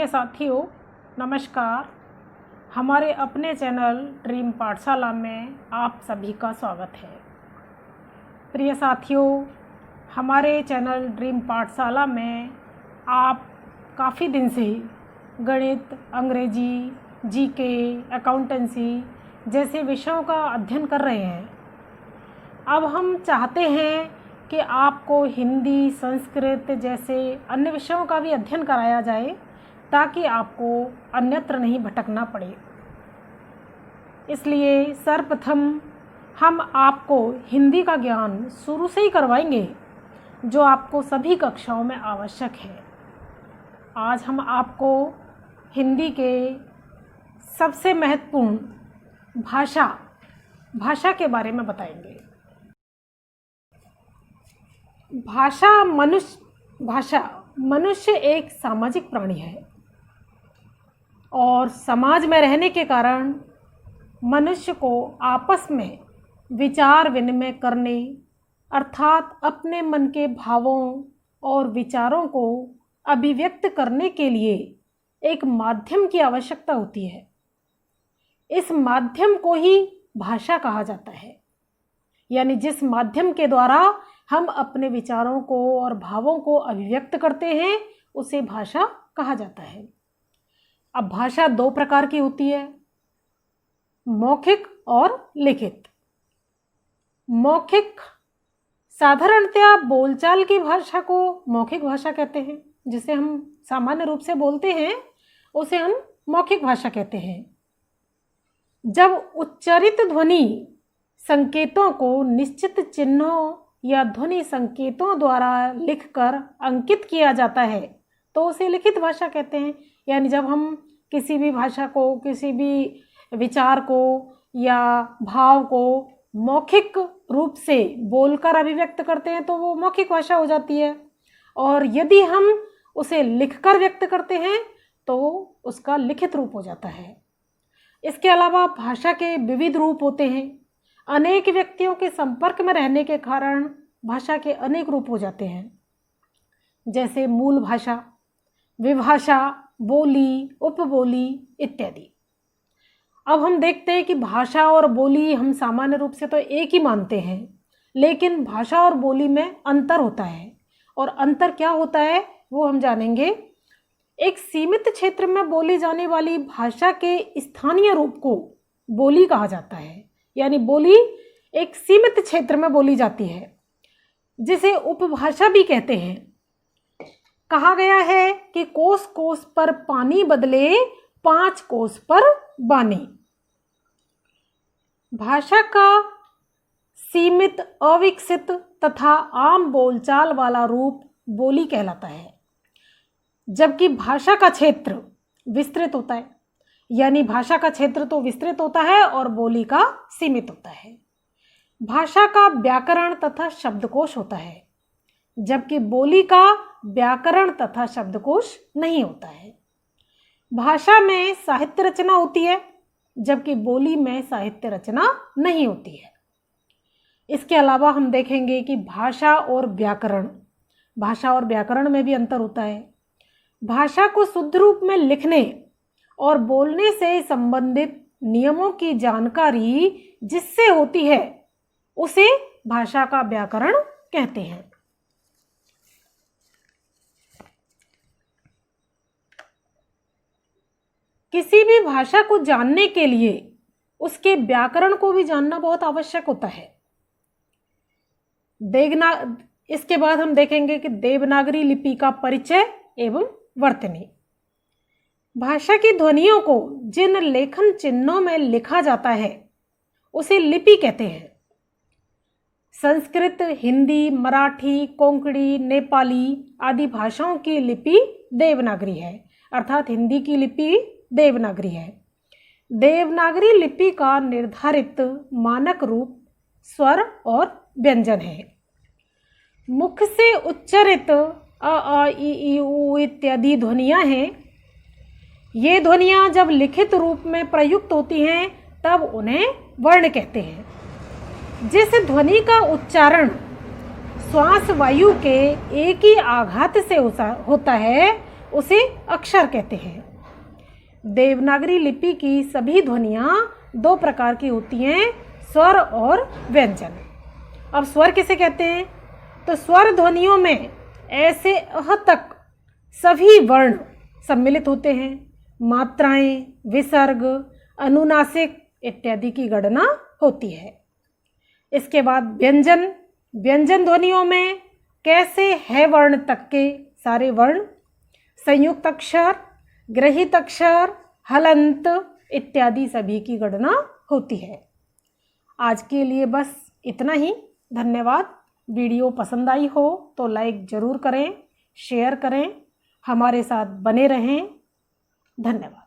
प्रिय साथियों, नमस्कार। हमारे अपने चैनल ड्रीम पाठशाला में आप सभी का स्वागत है। प्रिय साथियों, हमारे चैनल ड्रीम पाठशाला में आप काफ़ी दिन से गणित, अंग्रेजी, जीके, अकाउंटेंसी जैसे विषयों का अध्ययन कर रहे हैं। अब हम चाहते हैं कि आपको हिंदी, संस्कृत जैसे अन्य विषयों का भी अध्ययन कराया जाए ताकि आपको अन्यत्र नहीं भटकना पड़े। इसलिए सर्वप्रथम हम आपको हिंदी का ज्ञान शुरू से ही करवाएंगे जो आपको सभी कक्षाओं में आवश्यक है। आज हम आपको हिंदी के सबसे महत्वपूर्ण भाषा के बारे में बताएंगे। मनुष्य एक सामाजिक प्राणी है और समाज में रहने के कारण मनुष्य को आपस में विचार विनिमय करने अर्थात अपने मन के भावों और विचारों को अभिव्यक्त करने के लिए एक माध्यम की आवश्यकता होती है। इस माध्यम को ही भाषा कहा जाता है, यानी जिस माध्यम के द्वारा हम अपने विचारों को और भावों को अभिव्यक्त करते हैं उसे भाषा कहा जाता है। अब भाषा दो प्रकार की होती है, मौखिक और लिखित। मौखिक साधारणतया बोलचाल की भाषा को मौखिक भाषा कहते हैं, जिसे हम सामान्य रूप से बोलते हैं उसे हम मौखिक भाषा कहते हैं। जब उच्चारित ध्वनि संकेतों को निश्चित चिन्हों या ध्वनि संकेतों द्वारा लिखकर अंकित किया जाता है तो उसे लिखित भाषा कहते हैं। यानी जब हम किसी भी भाषा को, किसी भी विचार को या भाव को मौखिक रूप से बोलकर अभिव्यक्त करते हैं तो वो मौखिक भाषा हो जाती है, और यदि हम उसे लिखकर व्यक्त करते हैं तो उसका लिखित रूप हो जाता है। इसके अलावा भाषा के विविध रूप होते हैं। अनेक व्यक्तियों के संपर्क में रहने के कारण भाषा के अनेक रूप हो जाते हैं, जैसे मूल भाषा, विभाषा, बोली, उपबोली इत्यादि। अब हम देखते हैं कि भाषा और बोली हम सामान्य रूप से तो एक ही मानते हैं, लेकिन भाषा और बोली में अंतर होता है, और अंतर क्या होता है वो हम जानेंगे। एक सीमित क्षेत्र में बोली जाने वाली भाषा के स्थानीय रूप को बोली कहा जाता है, यानी बोली एक सीमित क्षेत्र में बोली जाती है, जिसे उपभाषा भी कहते हैं। कहा गया है कि कोस कोस पर पानी बदले 5 कोस पर बानी। भाषा का सीमित, अविकसित तथा आम बोलचाल वाला रूप बोली कहलाता है, जबकि भाषा का क्षेत्र विस्तृत होता है। यानी भाषा का क्षेत्र तो विस्तृत होता है और बोली का सीमित होता है। भाषा का व्याकरण तथा शब्दकोश होता है, जबकि बोली का व्याकरण तथा शब्दकोश नहीं होता है। भाषा में साहित्य रचना होती है, जबकि बोली में साहित्य रचना नहीं होती है। इसके अलावा हम देखेंगे कि भाषा और व्याकरण में भी अंतर होता है। भाषा को शुद्ध रूप में लिखने और बोलने से संबंधित नियमों की जानकारी जिससे होती है उसे भाषा का व्याकरण कहते हैं। किसी भी भाषा को जानने के लिए उसके व्याकरण को भी जानना बहुत आवश्यक होता है। इसके बाद हम देखेंगे कि देवनागरी लिपि का परिचय एवं वर्तनी। भाषा की ध्वनियों को जिन लेखन चिन्हों में लिखा जाता है उसे लिपि कहते हैं। संस्कृत, हिंदी, मराठी, कोंकणी, नेपाली आदि भाषाओं की लिपि देवनागरी है, अर्थात हिंदी की लिपि देवनागरी है। देवनागरी लिपि का निर्धारित मानक रूप स्वर और व्यंजन है। मुख से उच्चारित अ, आ, इ, ई, उ इत्यादि ध्वनियाँ हैं। ये ध्वनियाँ जब लिखित रूप में प्रयुक्त होती हैं तब उन्हें वर्ण कहते हैं। जिस ध्वनि का उच्चारण श्वास वायु के एक ही आघात से होता है उसे अक्षर कहते हैं। देवनागरी लिपि की सभी ध्वनियाँ दो प्रकार की होती हैं, स्वर और व्यंजन। अब स्वर किसे कहते हैं? तो स्वर ध्वनियों में ऐसे अह तक सभी वर्ण सम्मिलित होते हैं। मात्राएं, विसर्ग, अनुनासिक इत्यादि की गणना होती है। इसके बाद व्यंजन। व्यंजन ध्वनियों में कैसे है वर्ण तक के सारे वर्ण, संयुक्त अक्षर, गृहीत अक्षर, हलंत इत्यादि सभी की गणना होती है। आज के लिए बस इतना ही। धन्यवाद। वीडियो पसंद आई हो तो लाइक ज़रूर करें, शेयर करें, हमारे साथ बने रहें। धन्यवाद।